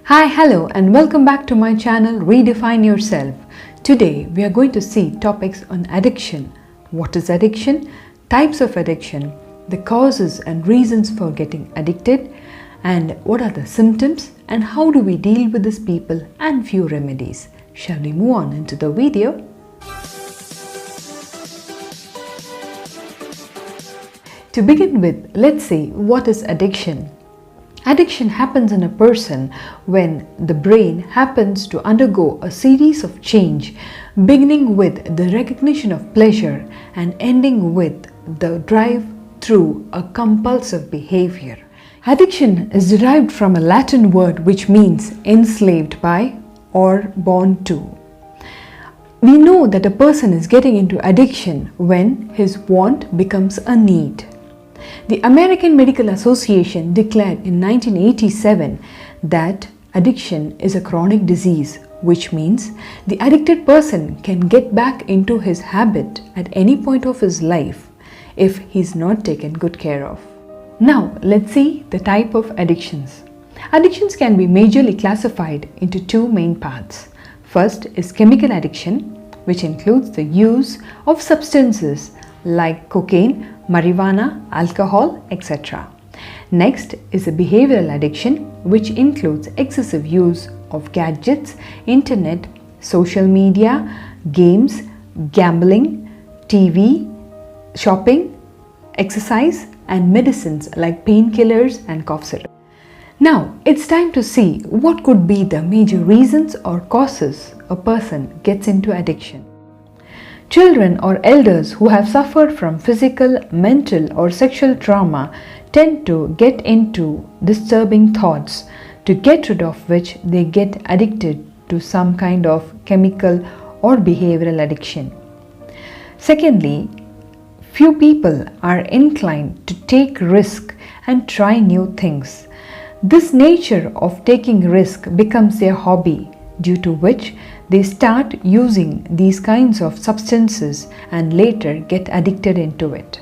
Hi, hello, and welcome back to my channel Redefine Yourself. Today we are going to see topics on addiction. What is addiction? Types of addiction, the causes and reasons for getting addicted, and what are the symptoms and how do we deal with these people, and few remedies. Shall we move on into the video? To begin with, let's see what is addiction. Addiction happens in a person when the brain happens to undergo a series of change, beginning with the recognition of pleasure and ending with the drive through a compulsive behavior. Addiction is derived from a Latin word which means enslaved by or born to. We know that a person is getting into addiction when his want becomes a need. The American Medical Association declared in 1987 that addiction is a chronic disease, which means the addicted person can get back into his habit at any point of his life if he's not taken good care of. Now, let's see the type of addictions. Addictions can be majorly classified into two main parts. First is chemical addiction, which includes the use of substances like cocaine, marijuana, alcohol, etc. Next is a behavioral addiction, which includes excessive use of gadgets, internet, social media, games, gambling, TV, shopping, exercise, and medicines like painkillers and cough syrup. Now, it's time to see what could be the major reasons or causes a person gets into addiction. Children or elders who have suffered from physical, mental, or sexual trauma tend to get into disturbing thoughts, to get rid of which they get addicted to some kind of chemical or behavioral addiction. Secondly, few people are inclined to take risk and try new things. This nature of taking risk becomes their hobby, due to which they start using these kinds of substances and later get addicted into it.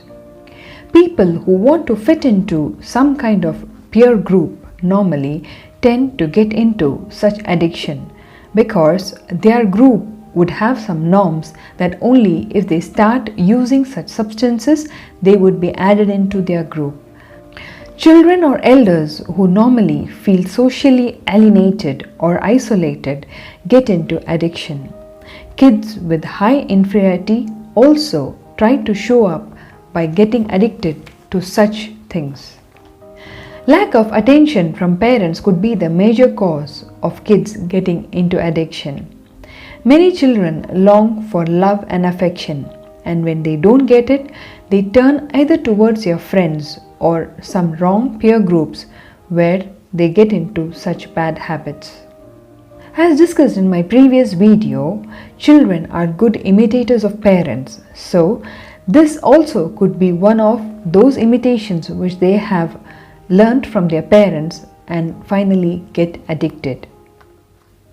People who want to fit into some kind of peer group normally tend to get into such addiction because their group would have some norms that only if they start using such substances they would be added into their group. Children or elders who normally feel socially alienated or isolated get into addiction. Kids with high inferiority also try to show up by getting addicted to such things. Lack of attention from parents could be the major cause of kids getting into addiction. Many children long for love and affection, and when they don't get it, they turn either towards their friends or some wrong peer groups where they get into such bad habits. As discussed in my previous video, children are good imitators of parents, so this also could be one of those imitations which they have learnt from their parents and finally get addicted.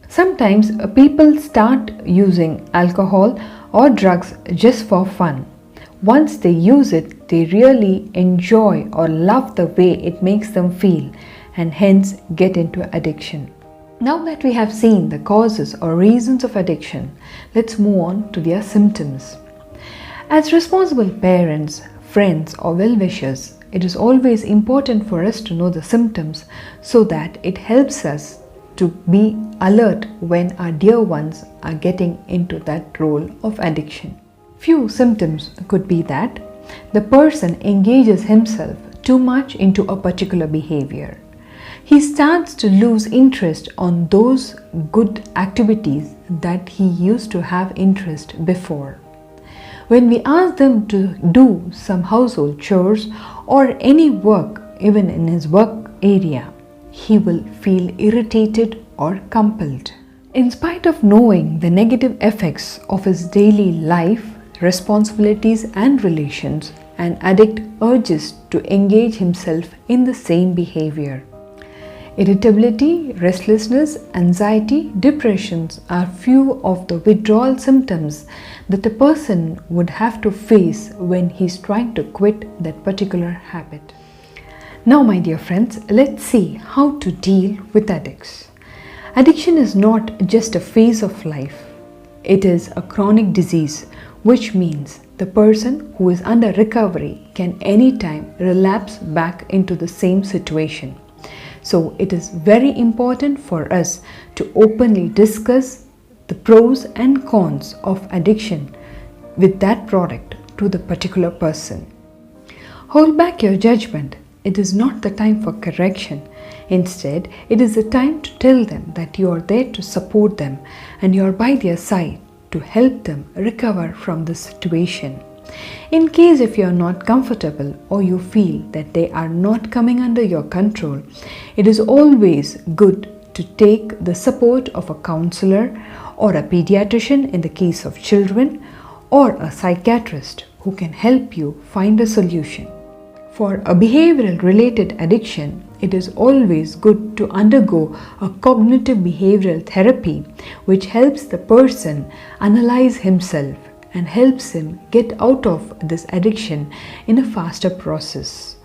Sometimes people start using alcohol or drugs just for fun. Once they use it, they really enjoy or love the way it makes them feel and hence get into addiction. Now that we have seen the causes or reasons of addiction, let's move on to their symptoms. As responsible parents, friends, or well-wishers, it is always important for us to know the symptoms so that it helps us to be alert when our dear ones are getting into that role of addiction. Few symptoms could be that the person engages himself too much into a particular behavior. He starts to lose interest on those good activities that he used to have interest before. When we ask them to do some household chores or any work, even in his work area, he will feel irritated or compelled. In spite of knowing the negative effects of his daily life, responsibilities and relations, an addict urges to engage himself in the same behavior. Irritability, restlessness, anxiety, depressions are few of the withdrawal symptoms that a person would have to face when he's trying to quit that particular habit. Now, my dear friends, let's see how to deal with addicts. Addiction is not just a phase of life. It is a chronic disease, which means the person who is under recovery can anytime relapse back into the same situation. So it is very important for us to openly discuss the pros and cons of addiction with that product to the particular person. Hold back your judgment. It is not the time for correction. Instead, it is the time to tell them that you are there to support them and you are by their side to help them recover from the situation. In case if you are not comfortable or you feel that they are not coming under your control, it is always good to take the support of a counselor or a pediatrician in the case of children, or a psychiatrist who can help you find a solution. For a behavioral related addiction, it is always good to undergo a cognitive behavioral therapy which helps the person analyze himself and helps him get out of this addiction in a faster process.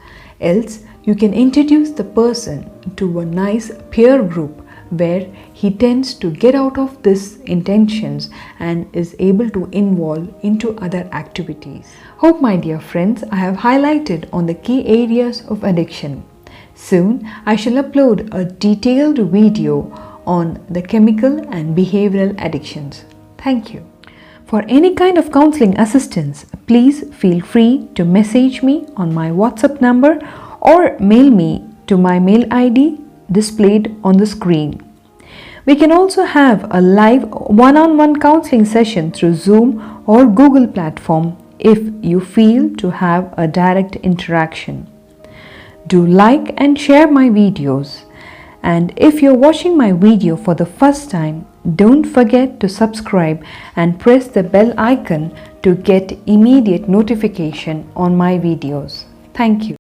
Else, you can introduce the person to a nice peer group where he tends to get out of these intentions and is able to involve into other activities. Hope, my dear friends, I have highlighted on the key areas of addiction. Soon, I shall upload a detailed video on the chemical and behavioral addictions. Thank you. For any kind of counseling assistance, please feel free to message me on my WhatsApp number or mail me to my mail ID displayed on the screen. We can also have a live one-on-one counseling session through Zoom or Google platform if you feel to have a direct interaction. Do like and share my videos, and if you're watching my video for the first time, don't forget to subscribe and press the bell icon to get immediate notification on my videos. Thank you.